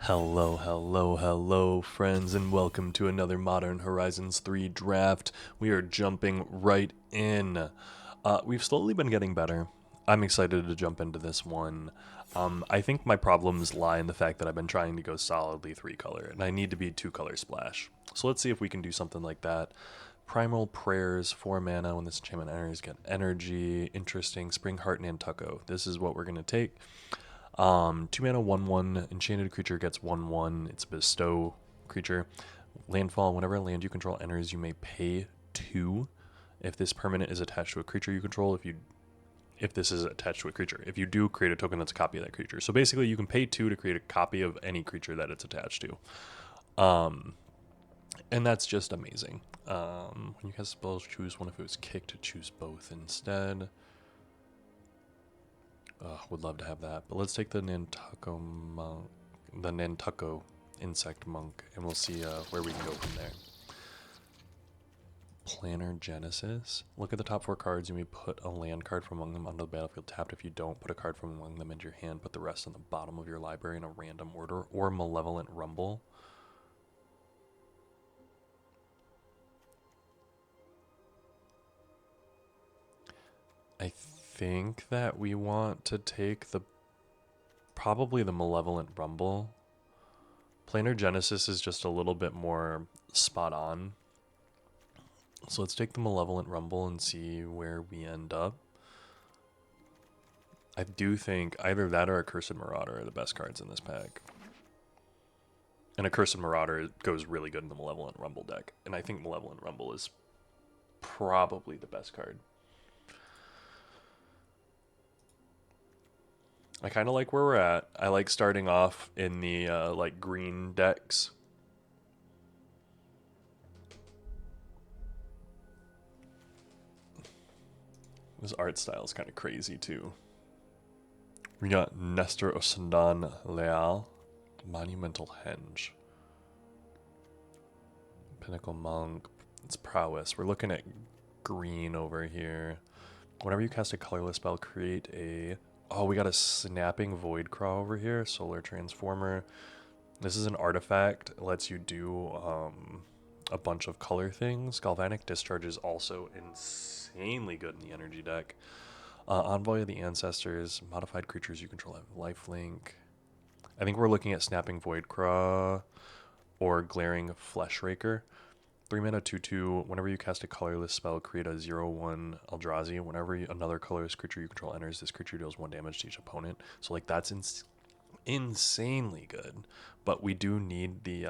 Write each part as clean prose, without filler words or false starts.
Hello, hello, hello, friends, and welcome to another Modern Horizons 3 draft. We are jumping right in. We've slowly been getting better. I'm excited to jump into this one. I think my problems lie in the fact that I've been trying to go solidly 3-color, and I need to be 2-color splash. So let's see if we can do something like that. Primal Prayers, 4 mana. When this enchantment enters, get energy. Interesting. Spring Heart Nantucko. This is what we're going to take. 2 mana, 1/1. Enchanted creature gets 1/1. It's a bestow creature. Landfall. Whenever a land you control enters, you may pay 2. If this permanent is attached to a creature you control, if this is attached to a creature, if you do, create a token that's a copy of that creature. So basically, you can pay 2 to create a copy of any creature that it's attached to. And that's just amazing. When you cast spells, choose one. If it was kicked, choose both instead. Would love to have that, but let's take the Nantucko monk, the Nantucko insect monk, and we'll see where we can go from there. Planner Genesis. Look at the top 4 cards. You may put a land card from among them onto the battlefield tapped. If you don't, put a card from among them into your hand. Put the rest on the bottom of your library in a random order. Or Malevolent Rumble. I think that we want to take probably the Malevolent Rumble. Planar Genesis is just a little bit more spot on. So let's take the Malevolent Rumble and see where we end up. I do think either that or a Cursed Marauder are the best cards in this pack. And a Cursed Marauder goes really good in the Malevolent Rumble deck. And I think Malevolent Rumble is probably the best card. I kind of like where we're at. I like starting off in the like green decks. This art style is kind of crazy too. We got Nestor Osandan Leal, Monumental Henge, Pinnacle Monk. It's prowess. We're looking at green over here. Whenever you cast a colorless spell, create a... Oh, we got a Snapping Voidcraw over here. Solar Transformer. This is an artifact. It lets you do a bunch of color things. Galvanic Discharge is also insanely good in the energy deck. Envoy of the Ancestors. Modified creatures you control have lifelink. I think we're looking at Snapping Voidcraw or Glaring Fleshraker. 3 mana 2/2. Whenever you cast a colorless spell, create a 0/1 Eldrazi. Whenever another colorless creature you control enters, this creature deals 1 damage to each opponent. So like that's insanely good. But we do need the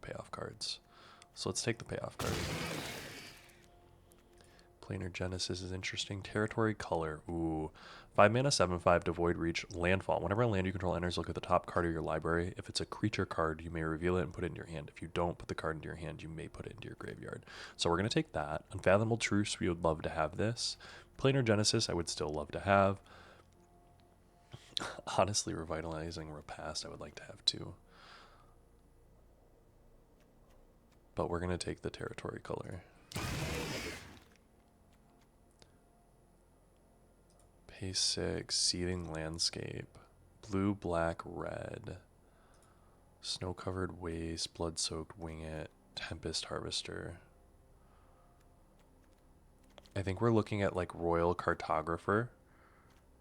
payoff cards. So let's take the payoff card. Planar Genesis is interesting. Territory Color. Ooh. 5 mana, 7/5 to Void Reach. Landfall. Whenever a land you control enters, look at the top card of your library. If it's a creature card, you may reveal it and put it in your hand. If you don't put the card into your hand, you may put it into your graveyard. So we're going to take that. Unfathomable Truce, we would love to have this. Planar Genesis, I would still love to have. Honestly, Revitalizing Repast, I would like to have too. But we're going to take the Territory Color. Pace 6, Seething Landscape, Blue, Black, Red, Snow-Covered Waste, Blood-Soaked Winged, Tempest Harvester. I think we're looking at like Royal Cartographer,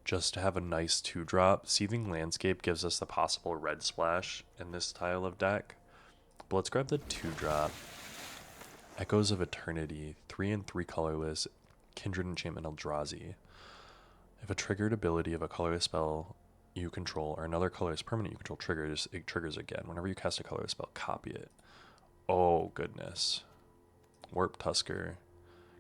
just to have a nice 2-drop. Seething Landscape gives us the possible red splash in this style of deck. But let's grab the 2-drop. Echoes of Eternity, 3 and 3 colorless, Kindred Enchantment Eldrazi. If a triggered ability of a colorless spell you control or another colorless permanent you control triggers, it triggers again. Whenever you cast a colorless spell, copy it. Oh, goodness. Warp Tusker.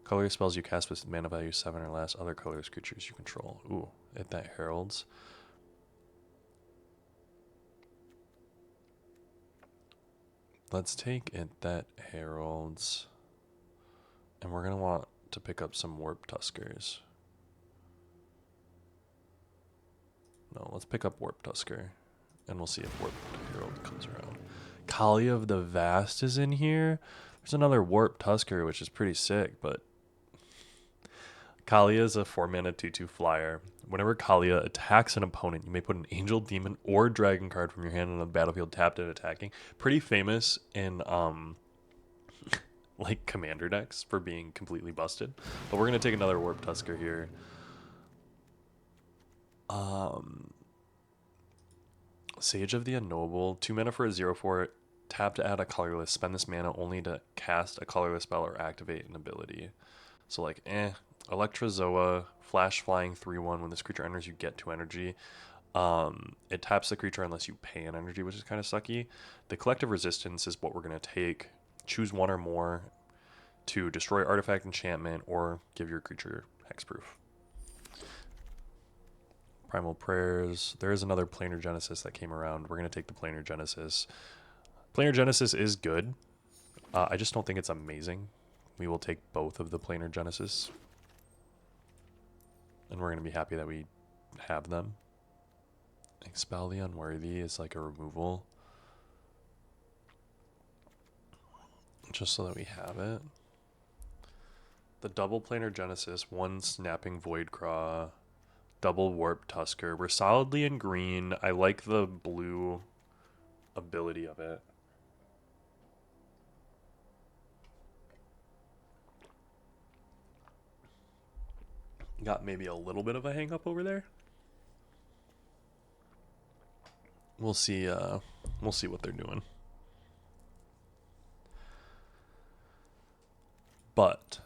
Colorless spells you cast with mana value 7 or less, other colorless creatures you control. Ooh, hit that Heralds. Let's take it that Heralds. And we're going to want to pick up some Warp Tuskers. No, let's pick up Warp Tusker, and we'll see if Warp Herald comes around. Kali of the Vast is in here. There's another Warp Tusker, which is pretty sick, but Kalia is a 4-mana 2/2 flyer. Whenever Kalia attacks an opponent, you may put an angel, demon, or dragon card from your hand on the battlefield tapped and attacking. Pretty famous in like commander decks for being completely busted. But we're gonna take another Warp Tusker here. Sage of the Unknowable, 2 mana for a 0/4. Tap to add a colorless. Spend this mana only to cast a colorless spell or activate an ability. So like, Electrozoa, flash flying 3/1. When this creature enters, you get 2 energy. It taps the creature unless you pay an energy, which is kind of sucky. The collective resistance is what we're gonna take. Choose one or more to destroy artifact, enchantment, or give your creature hexproof. Primal Prayers. There is another Planar Genesis that came around. We're gonna take the Planar Genesis. Planar Genesis is good. I just don't think it's amazing. We will take both of the Planar Genesis. And we're going to be happy that we have them. Expel the Unworthy is like a removal. Just so that we have it. The double Planar Genesis, 1 Snapping Voidcraw, double Warp Tusker. We're solidly in green. I like the blue ability of it. Got maybe a little bit of a hang up over there. We'll see what they're doing. But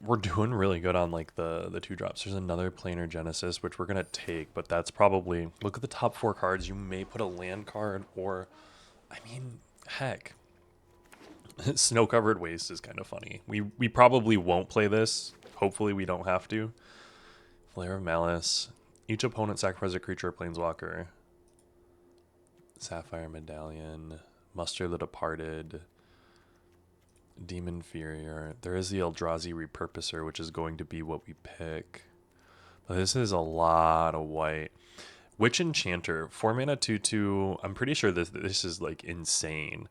we're doing really good on like the 2-drops. There's another Planar Genesis which we're gonna take, but that's probably, look at the top 4 cards. You may put a land card, or I mean, heck, Snow Covered Waste is kind of funny. We probably won't play this. Hopefully we don't have to. Flare of Malice. Each opponent sacrifices a creature or planeswalker. Sapphire Medallion. Muster the Departed. Demon Inferior. There is the Eldrazi Repurposer, which is going to be what we pick. But this is a lot of white. Witch Enchanter. 4 mana 2/2. I'm pretty sure this is like insane.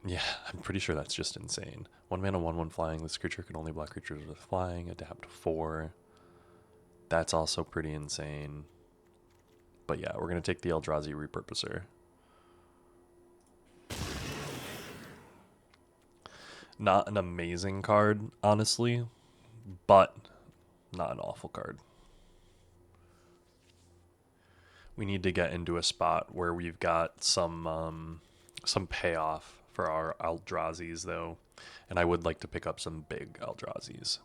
Yeah, I'm pretty sure that's just insane. 1 mana 1/1 flying. This creature can only block creatures with flying. Adapt 4. That's also pretty insane. But yeah, we're going to take the Eldrazi Repurposer. Not an amazing card, honestly, but not an awful card. We need to get into a spot where we've got some payoff for our Eldrazi's, though, and I would like to pick up some big Eldrazi's.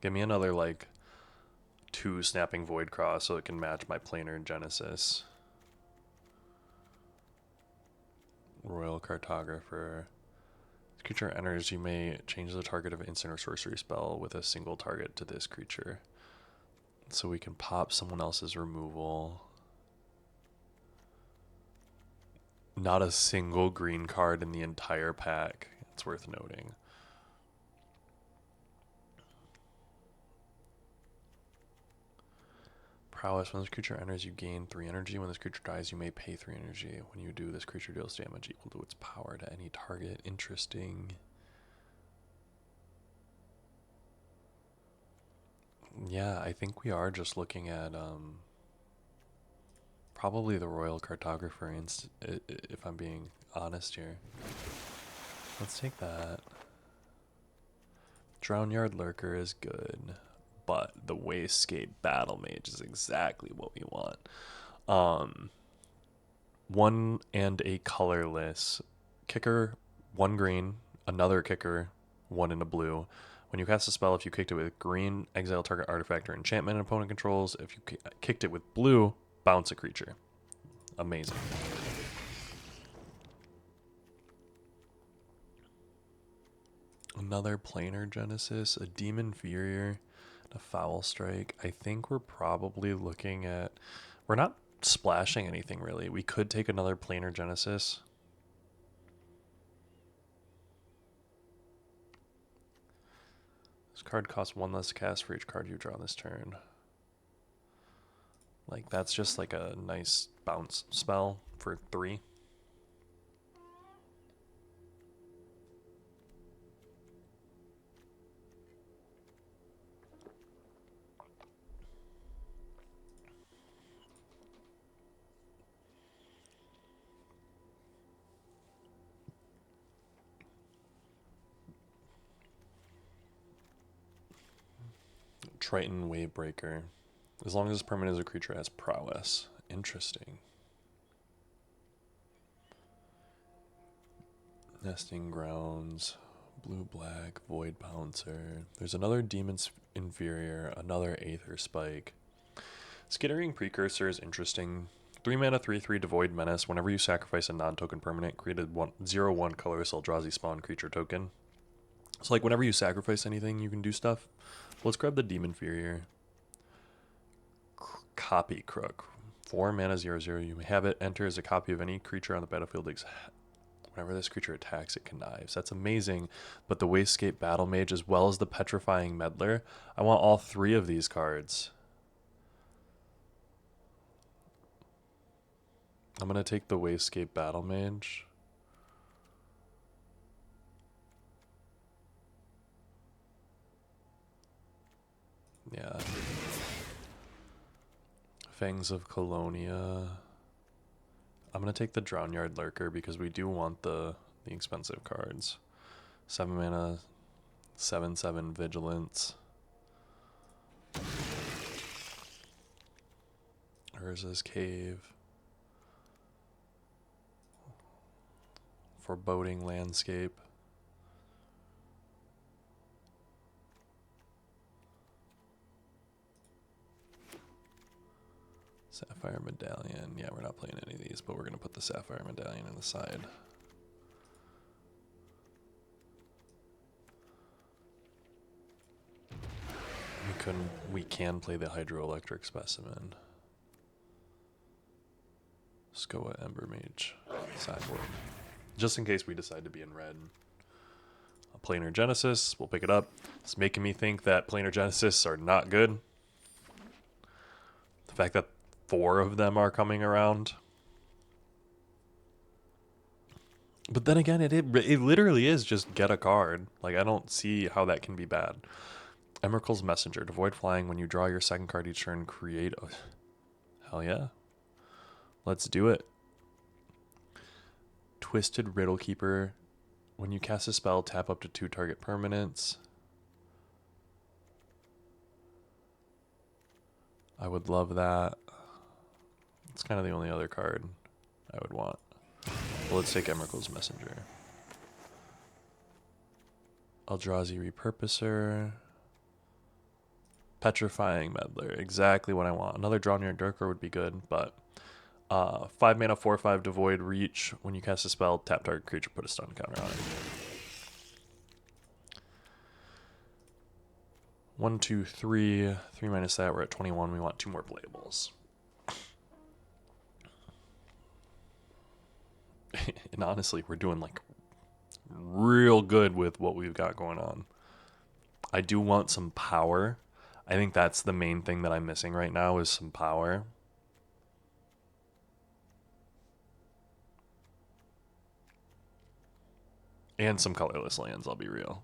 Give me another, like, 2 Snapping Voidcraw so it can match my Planar Genesis. Royal Cartographer. This creature enters, you may change the target of an instant or sorcery spell with a single target to this creature. So we can pop someone else's removal. Not a single green card in the entire pack. It's worth noting. Prowess. When this creature enters, you gain 3 energy. When this creature dies, you may pay 3 energy. When you do, this creature deals damage equal to its power to any target. Interesting. Yeah, I think we are just looking at probably the Royal Cartographer, if I'm being honest here. Let's take that. Drownyard Lurker is good, but the Wastegate Battle Mage is exactly what we want. 1 and a colorless. Kicker, 1 green, another kicker, 1 and a blue. When you cast a spell, if you kicked it with green, exile target artifact or enchantment an opponent controls. If you kicked it with blue, bounce a creature. Amazing. Another Planar Genesis, a Demon Inferior, a Foul Strike. I think we're probably looking at... We're not splashing anything, really. We could take another Planar Genesis. This card costs 1 less to cast for each card you draw this turn. Like, that's just like a nice bounce spell for 3. Triton Wavebreaker. As long as this permanent is a creature has prowess. Interesting. Nesting Grounds. Blue-black. Void Pouncer. There's another Demon's Inferior. Another Aether Spike. Skittering Precursor is interesting. 3 mana, 3/3 Devoid Menace. Whenever you sacrifice a non-token permanent, create a 0/1 colorless Eldrazi spawn creature token. So, like, whenever you sacrifice anything, you can do stuff. Let's grab the Demon Inferior. Copy Crook. 4 mana, 0/0. You may have it enter as a copy of any creature on the battlefield. Whenever this creature attacks, it connives. That's amazing. But the Wastegate Battle Mage, as well as the Petrifying Meddler, I want all 3 of these cards. I'm going to take the Wastegate Battle Mage. Yeah. Fangs of Colonia. I'm going to take the Drownyard Lurker because we do want the expensive cards. 7 mana, 7/7 Vigilance. Urza's Cave. Foreboding Landscape. Sapphire Medallion. Yeah, we're not playing any of these, but we're going to put the Sapphire Medallion on the side. We can play the Hydroelectric Specimen. Skoa Ember Mage. Sideboard. Just in case we decide to be in red. A Planar Genesis. We'll pick it up. It's making me think that Planar Genesis are not good. The fact that 4 of them are coming around. But then again, it literally is just get a card. Like, I don't see how that can be bad. Emerald's Messenger. Devoid flying. When you draw your second card each turn, create a... Hell yeah. Let's do it. Twisted Riddle Keeper. When you cast a spell, tap up to 2 target permanents. I would love that. It's kind of the only other card I would want. Well, let's take Emerald's Messenger. Eldrazi Repurposer. Petrifying Meddler. Exactly what I want. Another Drownyard Lurker would be good, but 5 mana, 4/5 Devoid Reach. When you cast a spell, tap target creature, put a stun counter on it. 1, 2, 3. 3 minus that, we're at 21. We want 2 more playables. And honestly, we're doing like real good with what we've got going on. I do want some power. I think that's the main thing that I'm missing right now is some power. And some colorless lands, I'll be real.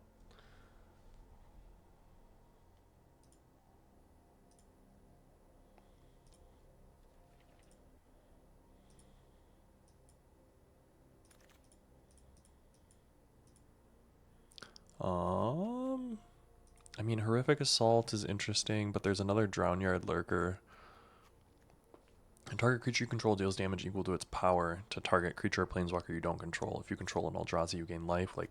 I mean, Horrific Assault is interesting, but there's another Drownyard Lurker. A target creature you control deals damage equal to its power to target creature or planeswalker you don't control. If you control an Eldrazi, you gain life. Like,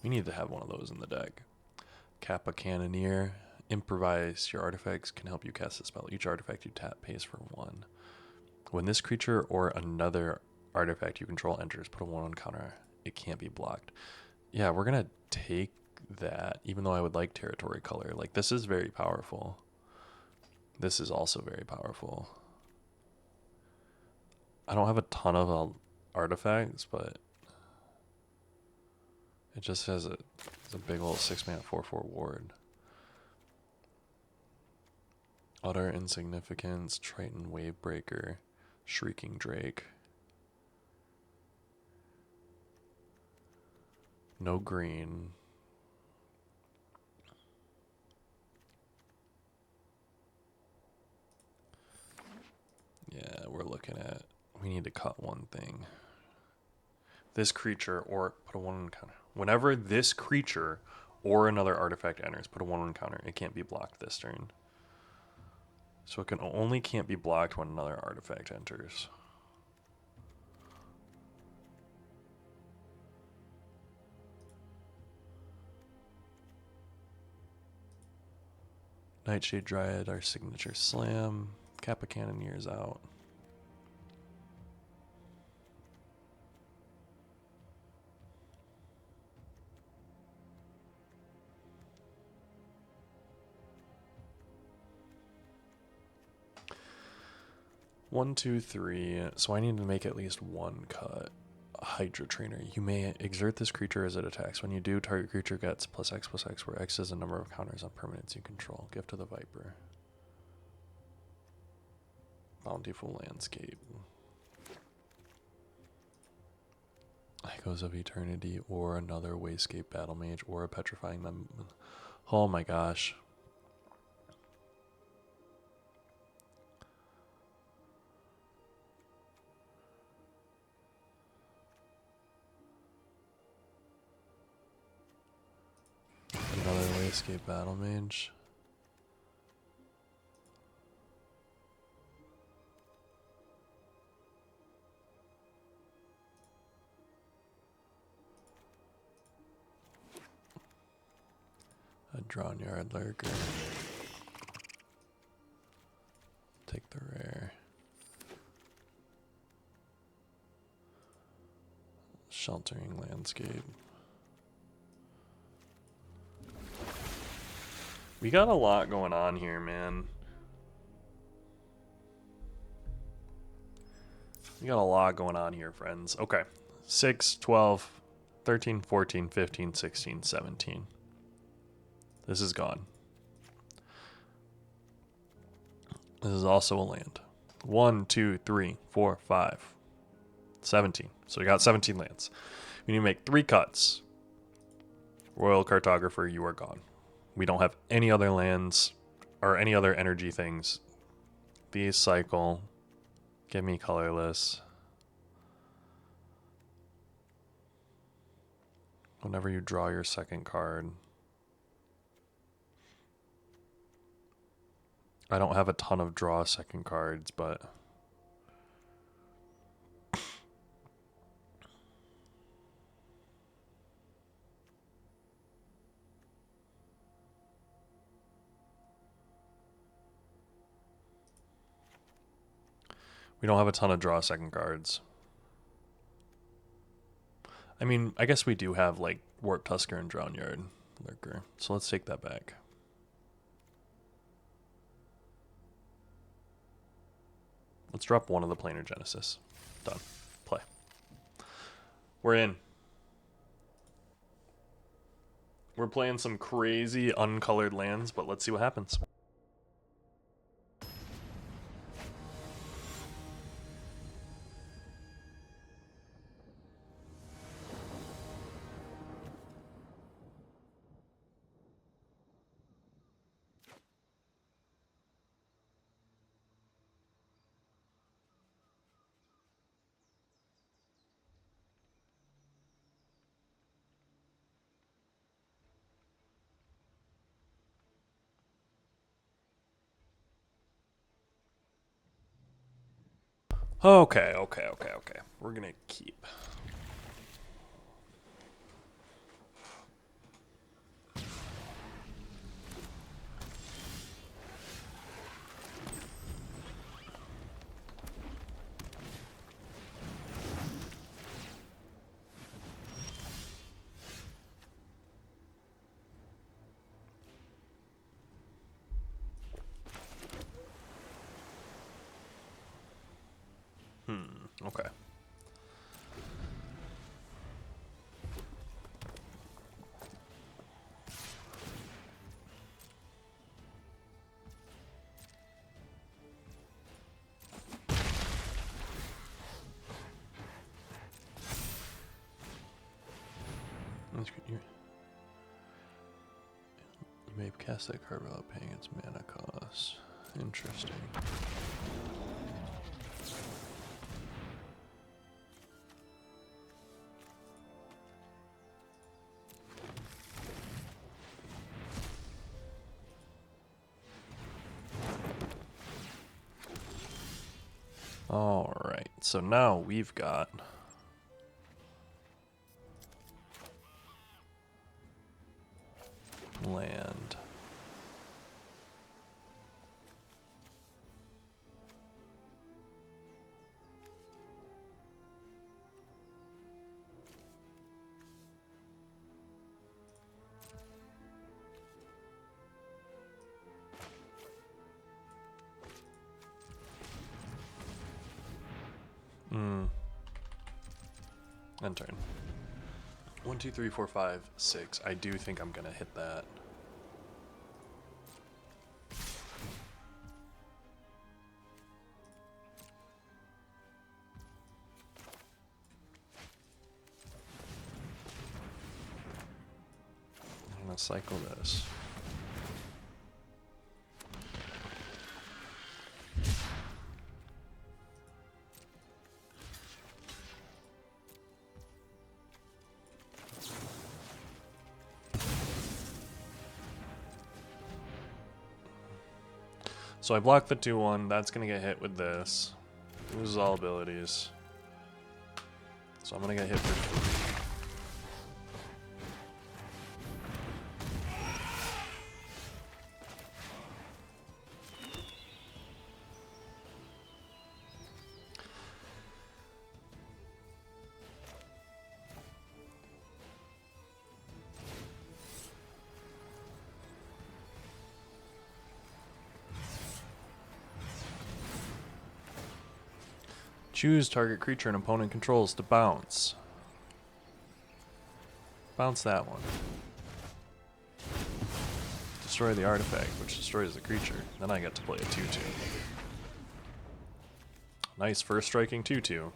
we need to have one of those in the deck. Kappa Cannoneer. Improvise. Your artifacts can help you cast a spell. Each artifact you tap pays for 1. When this creature or another artifact you control enters, put a 1/1 counter. It can't be blocked. Yeah, we're going to take that, even though I would like Territory Color. Like, this is very powerful. This is also very powerful. I don't have a ton of artifacts, but it just has a big old 6 mana 4/4 ward. Utter Insignificance, Triton Wavebreaker, Shrieking Drake. No green. Yeah, we're looking at... We need to cut one thing. This creature, or put a 1 counter. Whenever this creature or another artifact enters. Put a 1/1 counter. It can't be blocked this turn. So it can't be blocked when another artifact enters. Nightshade Dryad, our signature slam. Kappa Cannoneer's out. One, two, three. So I need to make at least one cut. Hydra Trainer. You may exert this creature as it attacks. When you do, target creature gets +X/+X, where X is the number of counters on permanents you control. Gift to the Viper. Bountiful Landscape. Echoes of Eternity, or another Wayscape Battle Mage, or a Petrifying Them. Oh my gosh. Another Wayscape Battle Mage. A Drawn Yard Lurker. Take the rare. Sheltering Landscape. We got a lot going on here, man. We got a lot going on here, friends. Okay. 6, 12, 13, 14, 15, 16, 17. This is gone. This is also a land. 1, 2, 3, 4, 5, 17. So we got 17 lands. We need to make 3 cuts. Royal Cartographer, you are gone. We don't have any other lands or any other energy things. These cycle. Give me colorless. Whenever you draw your second card. I don't have a ton of draw second cards, but we don't have a ton of draw second cards. I mean, I guess we do have like Warp Tusker and Drawn Yard Lurker, so let's take that back. Let's drop one of the Planar Genesis. Done. Play. We're in. We're playing some crazy uncolored lands, but let's see what happens. Okay. We're gonna keep. Okay. You may cast that card without paying its mana cost. Interesting. Alright, so now we've got land. End turn. 1, 2, 3, 4, 5, 6. I do think I'm gonna hit that. I'm gonna cycle this. So I block the 2-1. That's gonna get hit with this. Loses all abilities. So I'm gonna get hit for 3. Choose target creature an opponent controls to bounce. Bounce that one. Destroy the artifact, which destroys the creature. Then I get to play a 2-2. Nice first striking 2-2.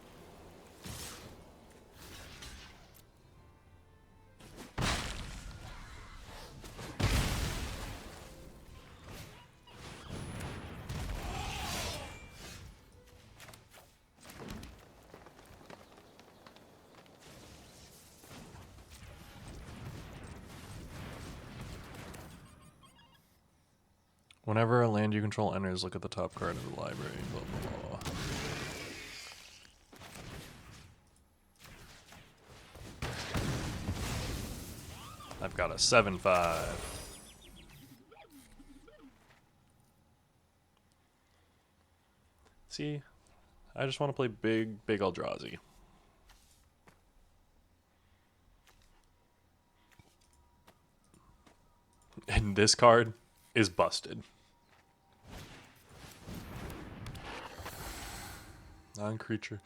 Whenever a land you control enters, look at the top card of the library. Blah, blah, blah. I've got a 7-5. See, I just want to play big Eldrazi. And this card is busted. Non-creature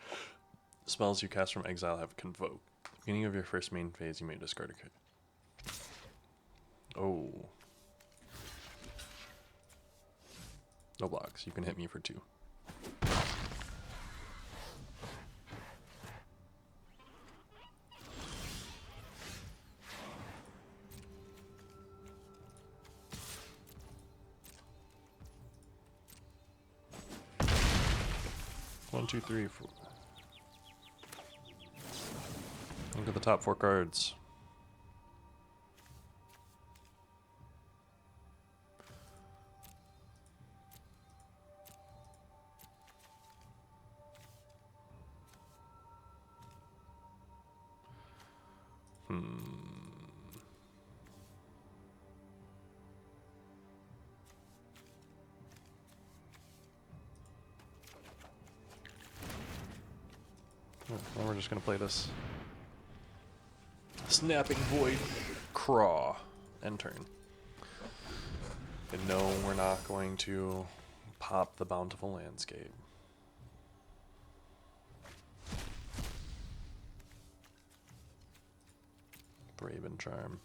spells you cast from exile have convoke. At the beginning of your first main phase, you may discard a card. Oh. No blocks. You can hit me for 2. One, two, three, 4. Look at the top 4 cards. Well, we're just gonna play this. Snapping Void Craw. End turn. And no, we're not going to pop the Bountiful Landscape. Raven Charm.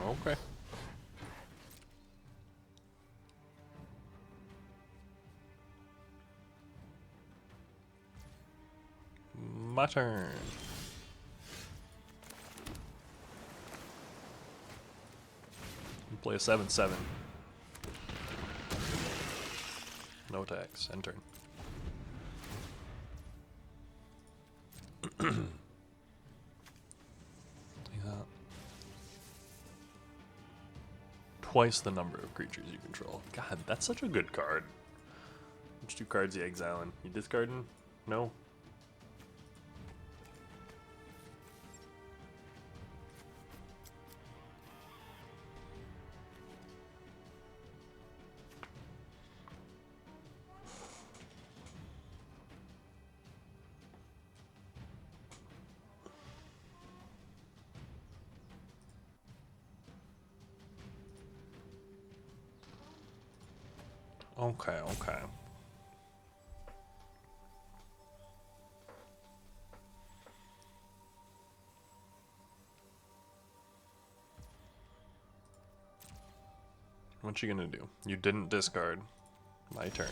Okay. My turn. Play a 7/7. no attacks. End turn. Yeah. Twice the number of creatures you control. God, that's such a good card. Which 2 cards you exiling? You discarding? No? Okay, okay. What you gonna do? You didn't discard. My turn.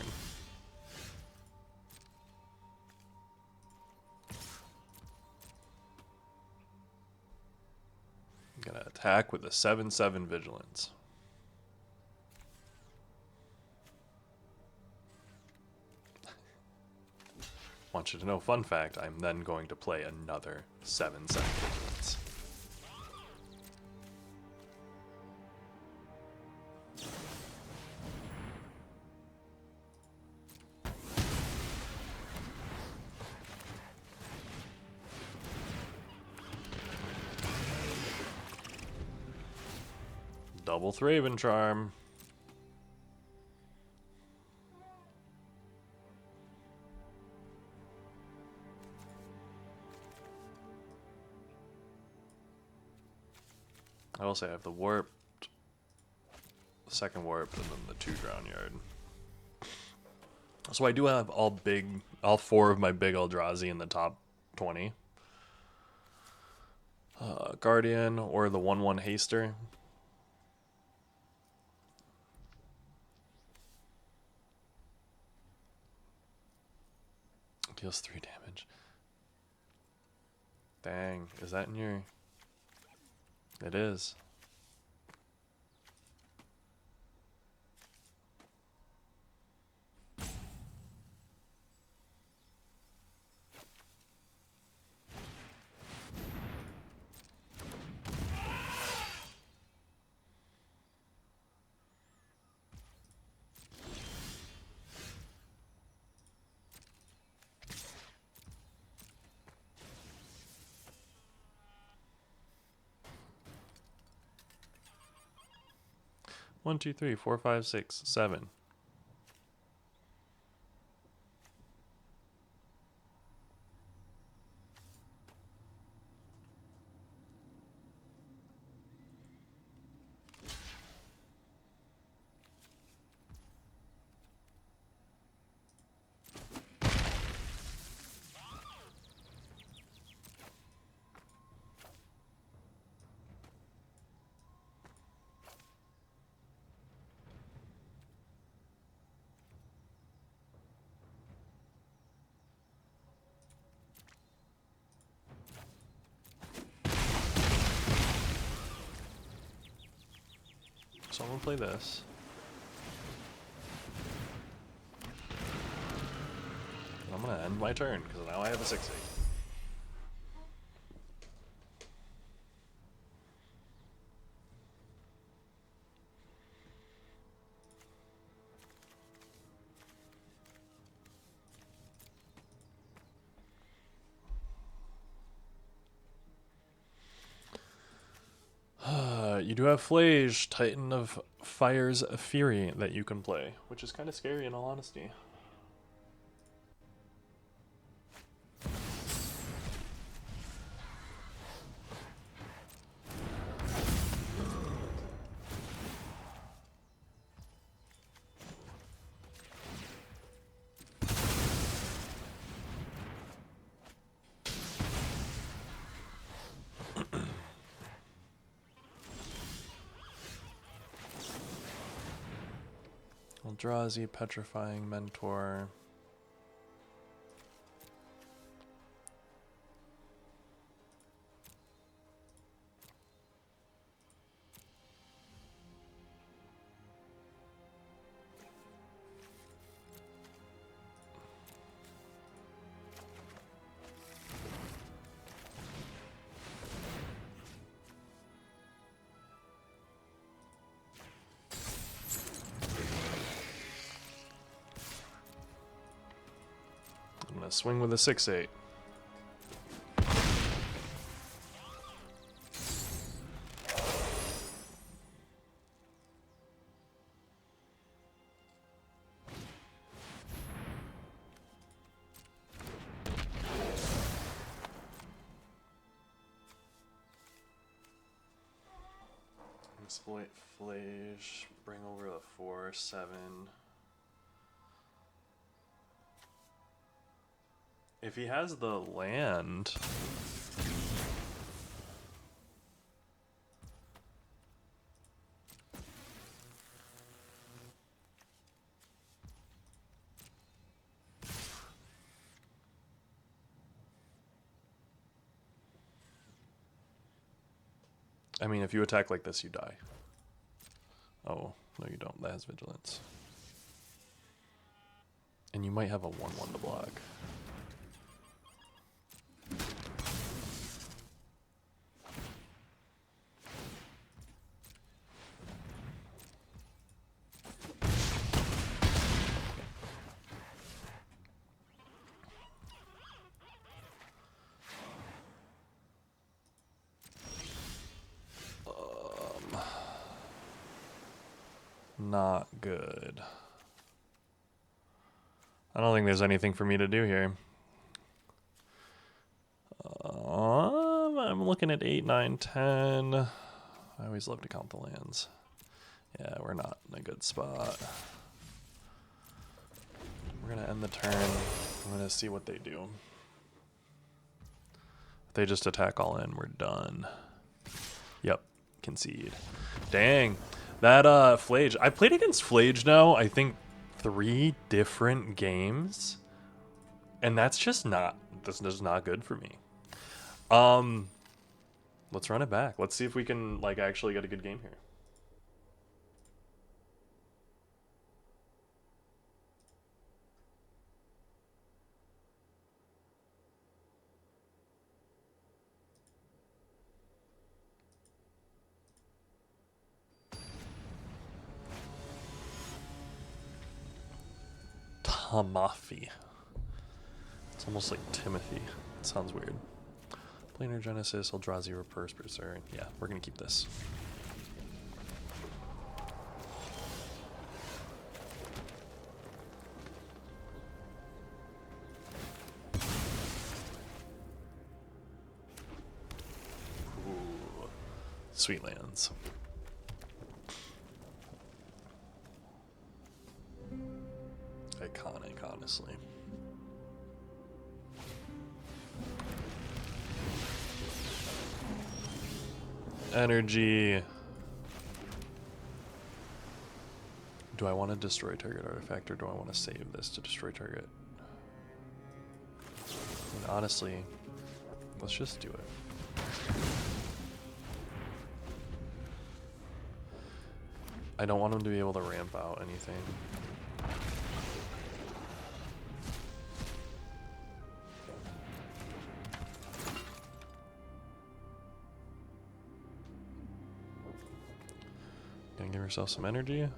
Gonna attack with a 7/7 vigilance. Want you to know, fun fact, I'm then going to play another 7/7 vigilance. Double Thraven Charm. I will say I have the warped, the second warped, and then the 2 Drown Yard. So I do have all 4 of my big Eldrazi in the top 20. Guardian or the 1/1 Haster. Deals 3 damage. Dang, is that in your... It is. One, two, three, four, five, six, 7. So I'm gonna play this. And I'm gonna end my turn, because now I have a 6/8. You do have Flage, Titan of Fire's Fury, that you can play, which is kind of scary in all honesty. Eldrazi, Petrifying Mentor. swing with a 6/8. Exploit Flage, bring over the 4/7. If he has the land, I mean, if you attack like this, you die. Oh, no you don't. That has vigilance. And you might have a 1/1 to block. Not good. I don't think there's anything for me to do here. I'm looking at 8, 9, 10. I always love to count the lands. Yeah, we're not in a good spot. We're gonna end the turn. I'm gonna see what they do. If they just attack all in, we're done. Yep, concede. Dang. That Flage, I played against Flage now, I think 3 different games, and that's just not, this is not good for me. Let's run it back. Let's see if we can like actually get a good game here. Tamafi. It's almost like Timothy. It sounds weird. Planar Genesis, Eldrazi, Reverse Berserk. Yeah, we're gonna keep this. Ooh, sweet lands. Iconic, honestly. Energy. Do I want to destroy target artifact or do I want to save this to destroy target? And honestly, let's just do it. I don't want him to be able to ramp out anything. Gonna give yourself some energy. Yeah,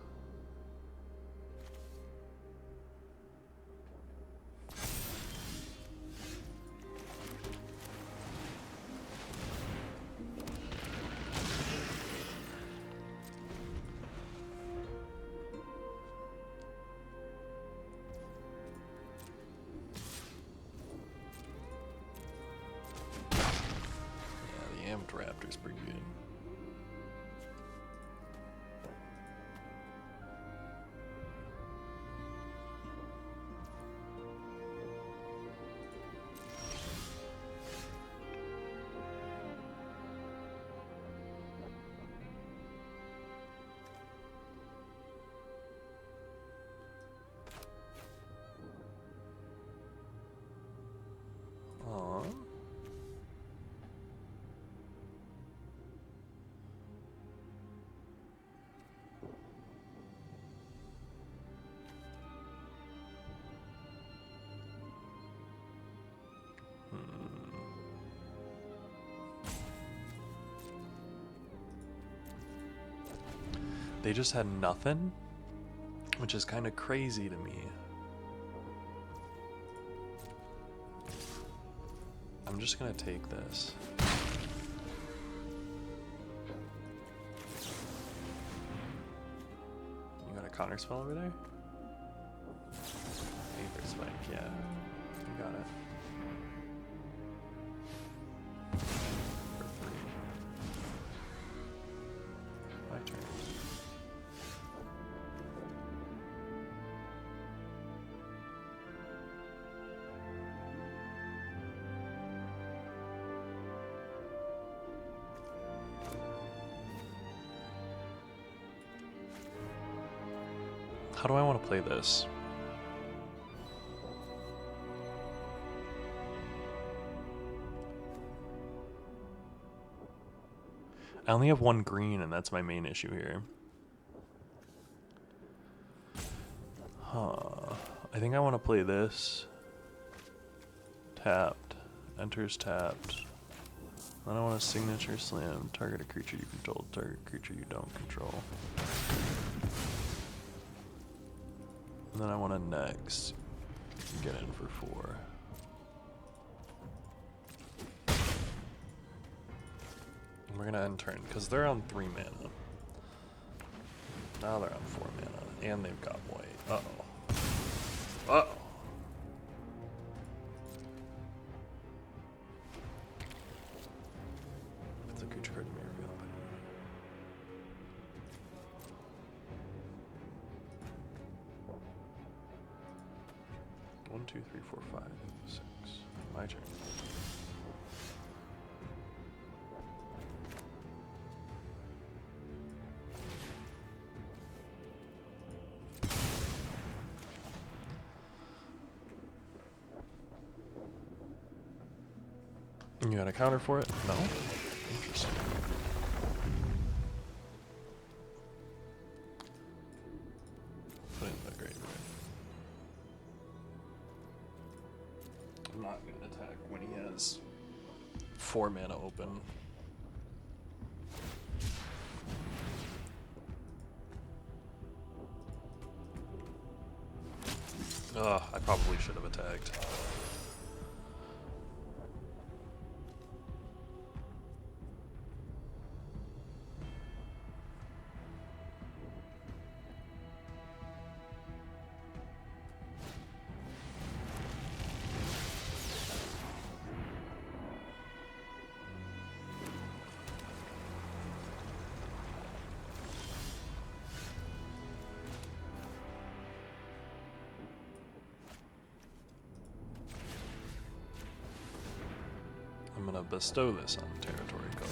the Amped Raptor's pretty good. They just had nothing, which is kind of crazy to me. I'm just gonna take this. You got a counter spell over there? Aether Spike, yeah. You got it. For free. My turn. How do I want to play this? I only have one green, and that's my main issue here. Huh. I think I want to play this. Tapped. Enters tapped. Then I want a signature slam. Target a creature you control. Target a creature you don't control. And then I want to next get in for 4. And we're gonna end turn because they're on 3 mana. Now they're on 4 mana, and they've got white. Uh oh. Uh oh. It's a creature card to me reveal. 1, 2, 3, 4, 5, 6. My turn. You got a counter for it? No? Interesting. Put in the graveyard. I'm not going to attack when he has 4 mana open. Ugh, I probably should have attacked. I'm gonna bestow this on territory color.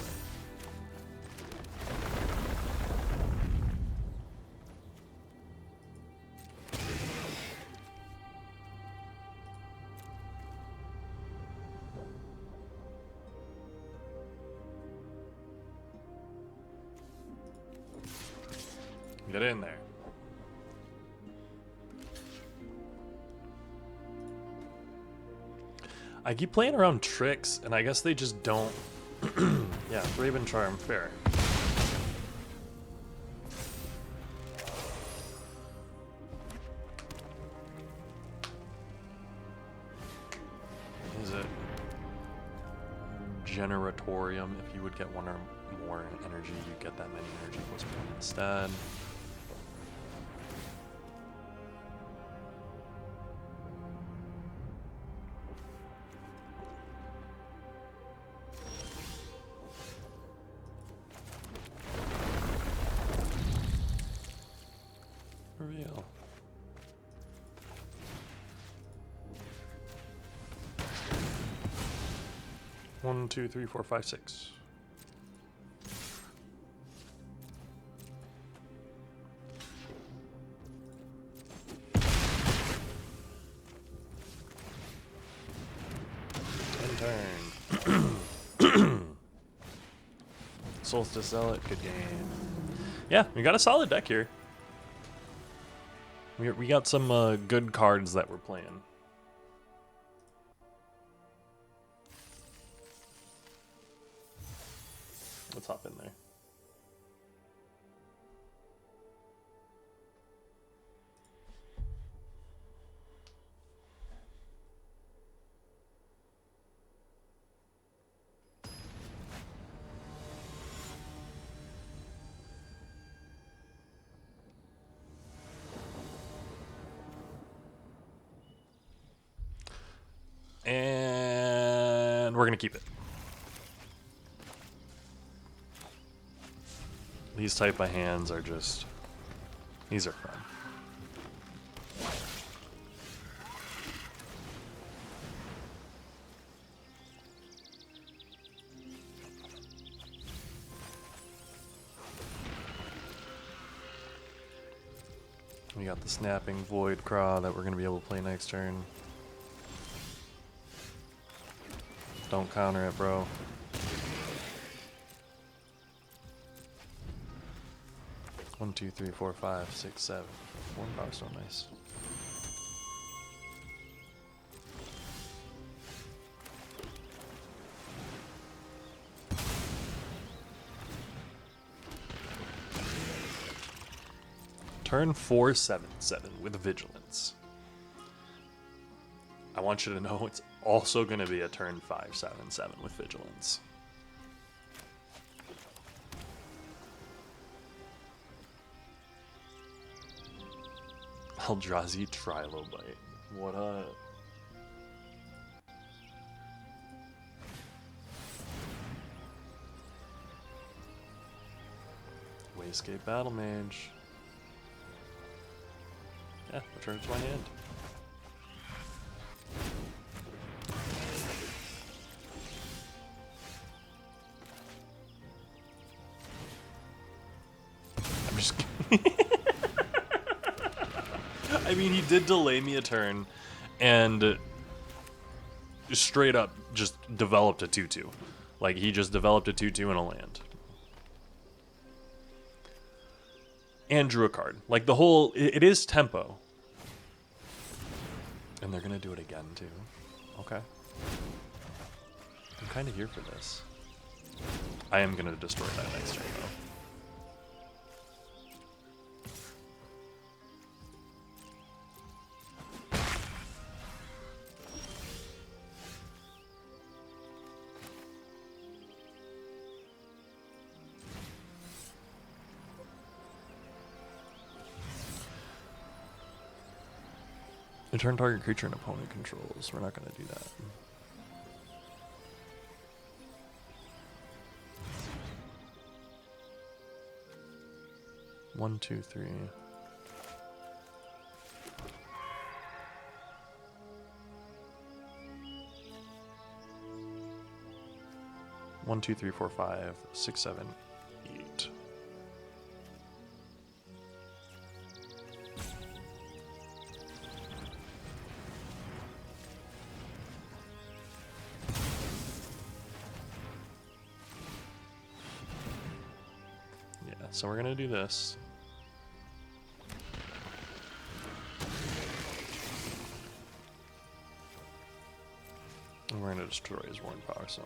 Get in there. I keep playing around tricks, and I guess they just don't. Yeah, Raven Charm, fair. Is it Generatorium? If you would get 1 or more energy, you get that many energy plus 1 instead. Reveal. One, two, three, four, five, 6. End turn. Solstice Zealot, good game. Yeah, we got a solid deck here. We got some good cards that we're playing. Let's hop in there. we're gonna keep it. These type of hands are just, these are fun. We got the Snapping Void Craw that we're going to be able to play next turn. Don't counter it, bro. One, two, three, four, five, six, seven. One power stone, nice. Turn 4/7/7 with Vigilance. I want you to know it's also going to be a turn 5/7/7 with Vigilance. Eldrazi Trilobite. What up? Wayscape Battle Mage. Yeah, return to my hand. I'm just kidding. I mean, he did delay me a turn and straight up just developed a 2/2. Like, he just developed a 2/2 in a land. And drew a card. Like, the whole, it is tempo. And they're gonna do it again, too. Okay. I'm kind of here for this. I am gonna destroy that next turn, though. Return target creature an opponent controls. We're not going to do that. One, two, three. One, two, three, four, five, six, seven, eight. So we're gonna do this. And we're gonna destroy his Worn Power Stone.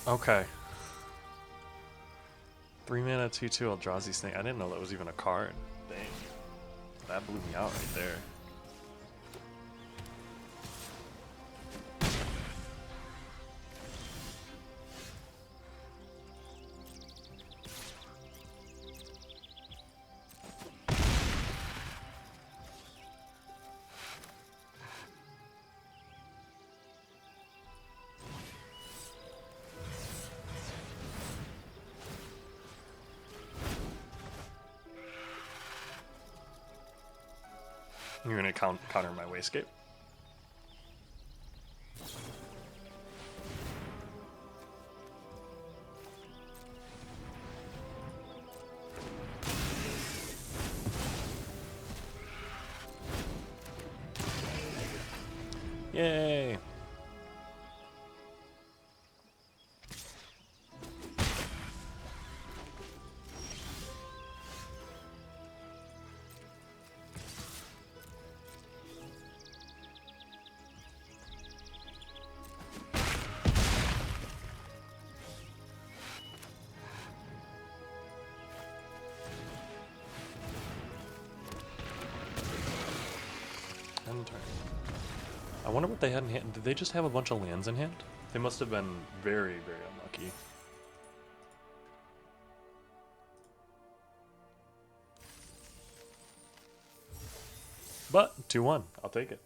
Okay. 3-mana 2/2 Eldrazi Snake. I didn't know that was even a card. Dang. That blew me out right there. You're gonna counter my Wayscape. Yay! Turn. I wonder what they had in hand. Did they just have a bunch of lands in hand? They must have been very, very unlucky. But 2-1, I'll take it.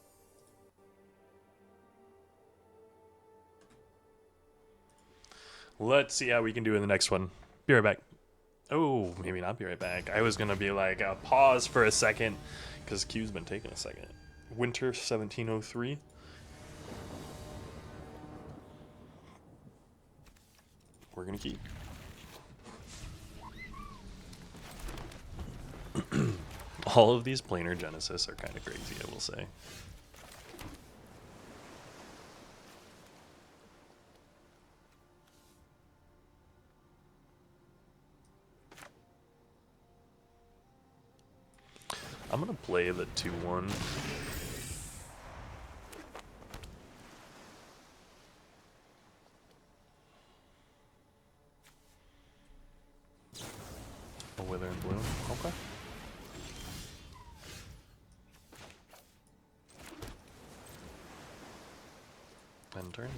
Let's see how we can do in the next one. Be right back. Oh, maybe not be right back. I was going to be like, pause for a second, because Q's been taking a second. Winter 1703. We're going to keep. All of these planar Genesis are kind of crazy, I will say. I'm going to play the 2-1. A Wither and Bloom. Okay. End turn.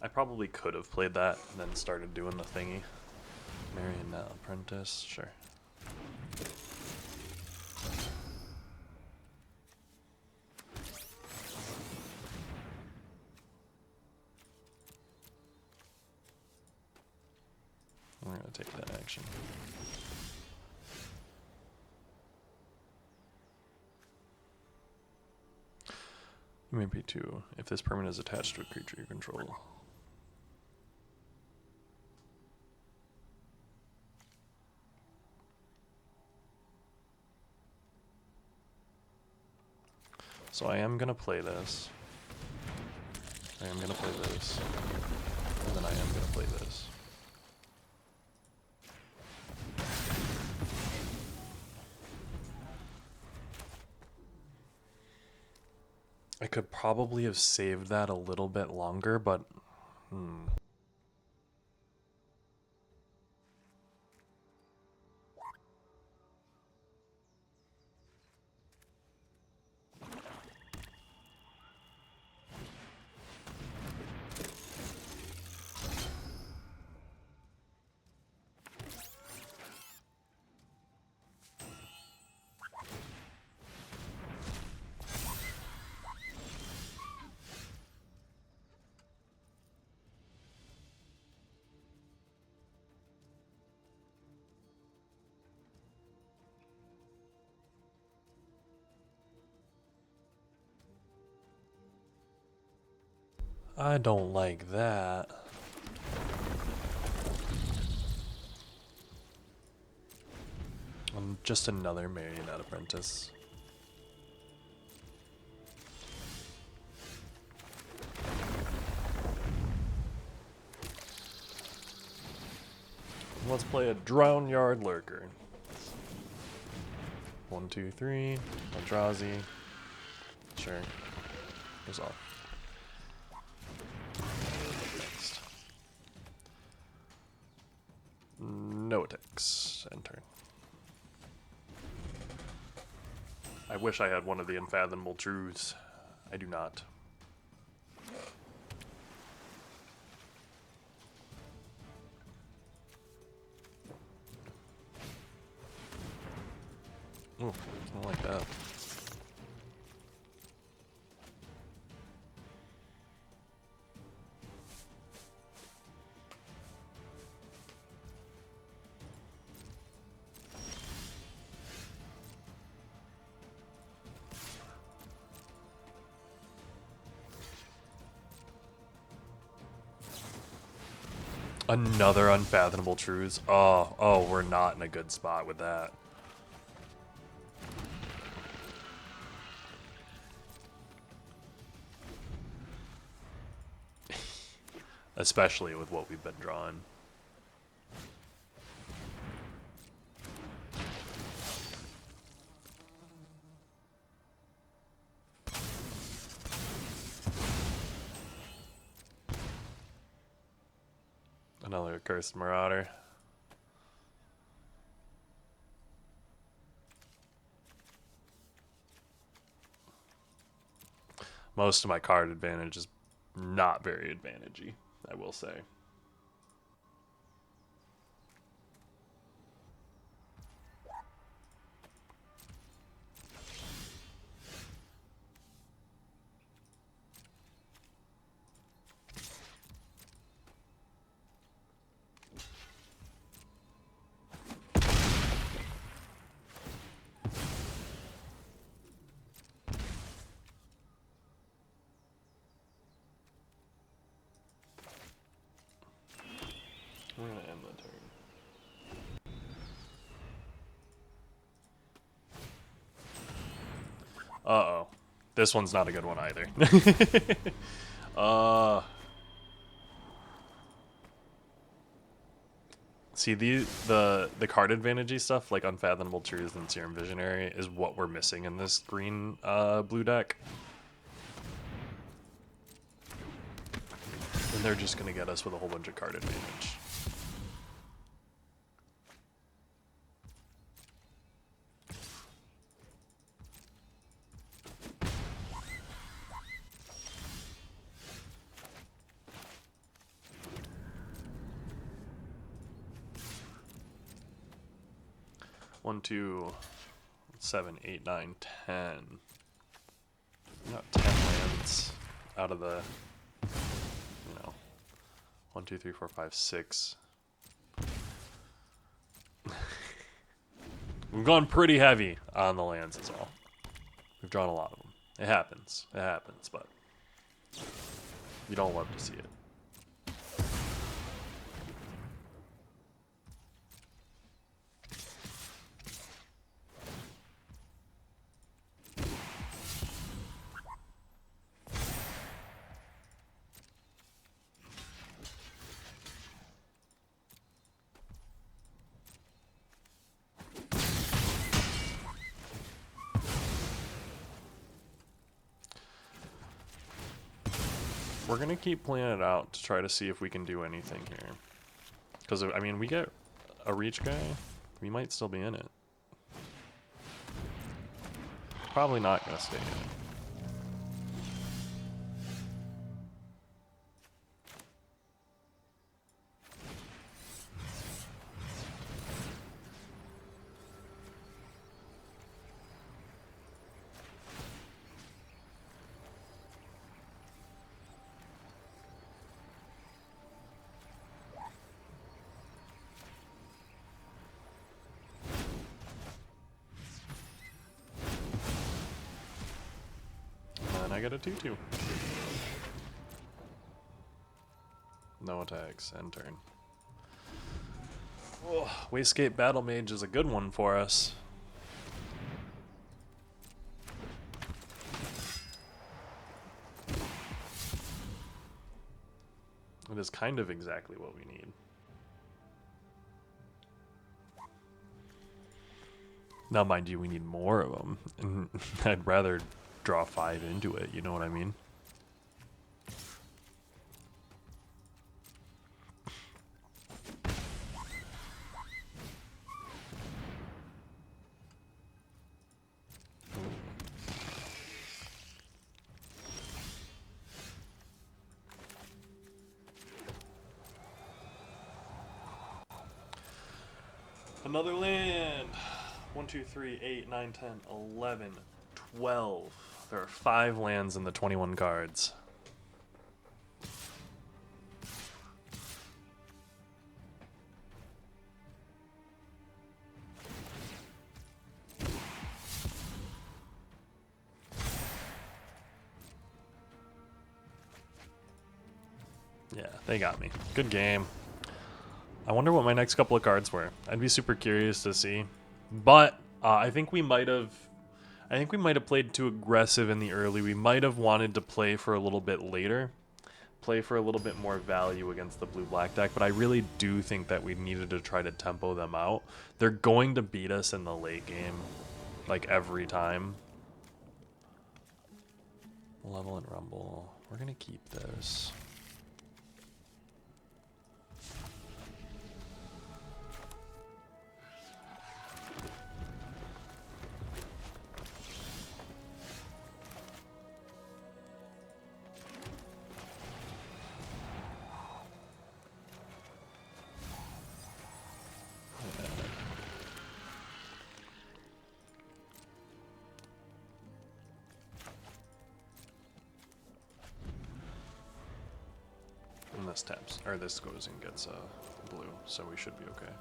I probably could have played that and then started doing the thingy. Marionette Apprentice, sure. We're gonna take that action. You may pay 2 if this permanent is attached to a creature you control. So I am gonna play this. I am gonna play this. And then I am gonna play this. I could probably have saved that a little bit longer, but I don't like that. I'm just another Marionette Apprentice. Let's play a Drown Yard Lurker. 1, 2, 3. Eldrazi. Sure. Resolve. Next. No attacks. End turn. I wish I had one of the Unfathomable Truths. I do not. Ooh, I don't like that. Another Unfathomable Truths. Oh, we're not in a good spot with that. Especially with what we've been drawing. Another Cursed Marauder. Most of my card advantage is not very advantagey, I will say. Uh-oh. This one's not a good one either. See, the card advantage stuff, like Unfathomable Truth and Serum Visionary, is what we're missing in this green blue deck. And they're just gonna get us with a whole bunch of card advantage. One, 2, 7, 8, 9, 10. Not 10 lands out of the, 1, 2, 3, 4, 5, 6. We've gone pretty heavy on the lands is all. We've drawn a lot of them. It happens, but you don't love to see it. We're going to keep playing it out to try to see if we can do anything here. Because, I mean, we get a reach guy, we might still be in it. Probably not going to stay in it. I get a 2/2. No attacks, end turn. Oh, Wastegate Battle Mage is a good one for us. It is kind of exactly what we need. Now, mind you, we need more of them. And I'd rather draw 5 into it, you know what I mean? Another land! 1, 2, 3, 8, 9, 10, 11, 12. There are 5 lands in the 21 cards. Yeah, they got me. Good game. I wonder what my next couple of cards were. I'd be super curious to see. But I think we might have played too aggressive in the early. We might have wanted to play for a little bit later. Play for a little bit more value against the blue-black deck. But I really do think that we needed to try to tempo them out. They're going to beat us in the late game. Like, every time. Level and Rumble. We're going to keep this. This taps, or this goes and gets blue, so we should be okay.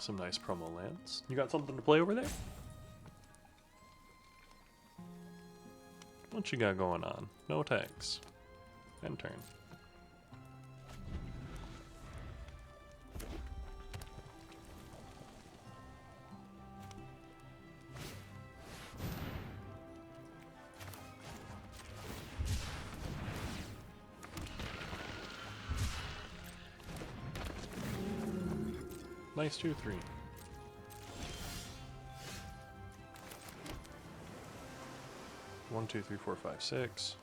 Some nice promo lands. You got something to play over there? What you got going on? No attacks. End turn. Nice 2-3. One, two, three, four, five, six.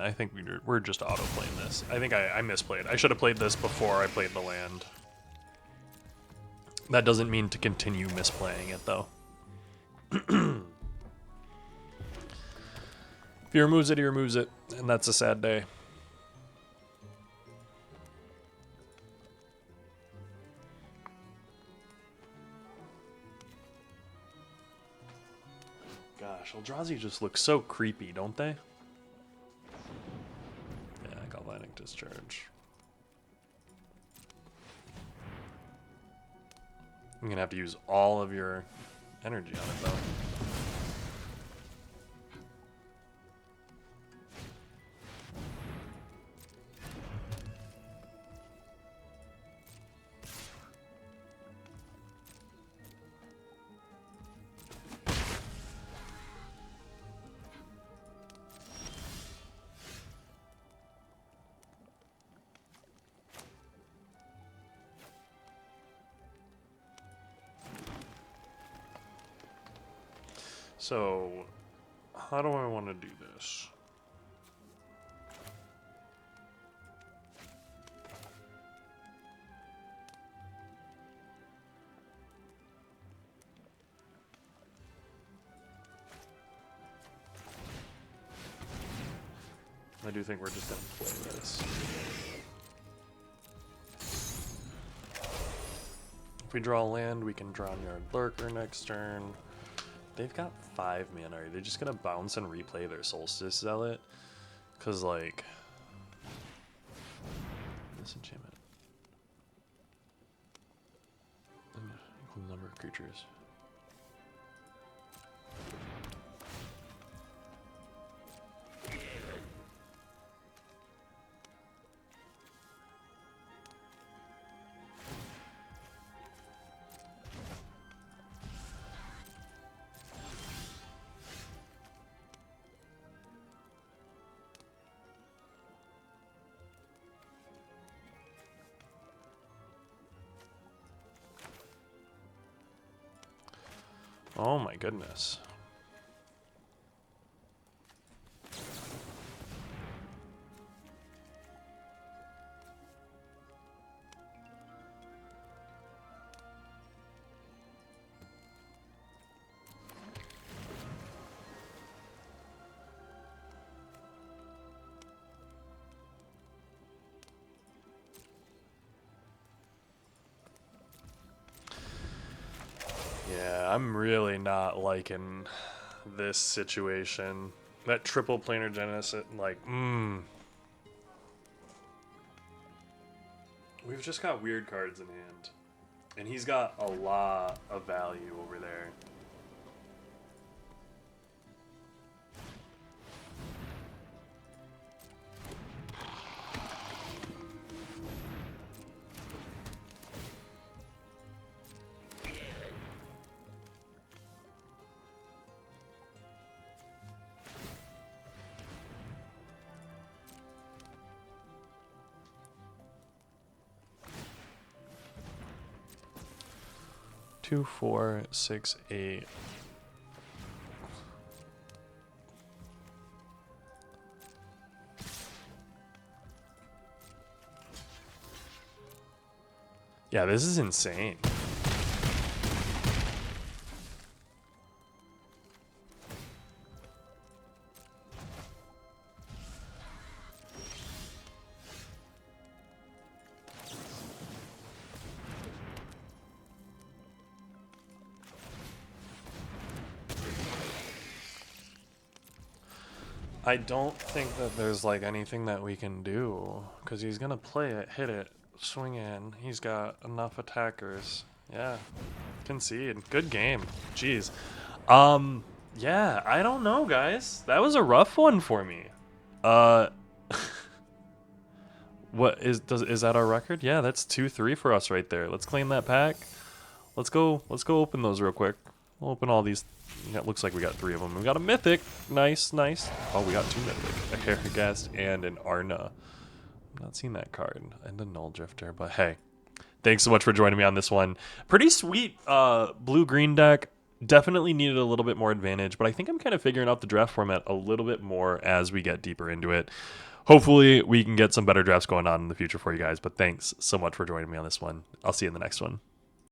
I think we're just auto-playing this. I think I misplayed. I should have played this before I played the land. That doesn't mean to continue misplaying it, though. If he removes it, he removes it, and that's a sad day. Gosh, Eldrazi just looks so creepy, don't they? Yeah, Galvanic Discharge. I'm gonna have to use all of your energy on it, though. So, how do I want to do this? I do think we're just going to play this. If we draw land, we can draw Yard Lurker next turn. They've got 5 mana. Are they just gonna bounce and replay their Solstice Zealot? Cause like disenchantment. Equal number of creatures. Oh my goodness. Yeah, I'm really not liking this situation. That triple planar Genesis, like, We've just got weird cards in hand. And he's got a lot of value over there. Two, 4, 6, 8. Yeah, this is insane. I don't think that there's like anything that we can do because he's gonna play it, hit it, swing in. He's got enough attackers. Yeah, concede. Good game. Jeez. Yeah, I don't know, guys. That was a rough one for me. Uh, is that our record? Yeah, that's 2-3 for us right there. Let's claim that pack. Let's go open those real quick. We'll open all these. Yeah, it looks like we got 3 of them. We got a mythic. Nice, nice. Oh, we got 2 mythic. A Hergast and an Arna. I'm not seeing that card. And a Null Drifter, but hey. Thanks so much for joining me on this one. Pretty sweet blue-green deck. Definitely needed a little bit more advantage, but I think I'm kind of figuring out the draft format a little bit more as we get deeper into it. Hopefully, we can get some better drafts going on in the future for you guys, but thanks so much for joining me on this one. I'll see you in the next one.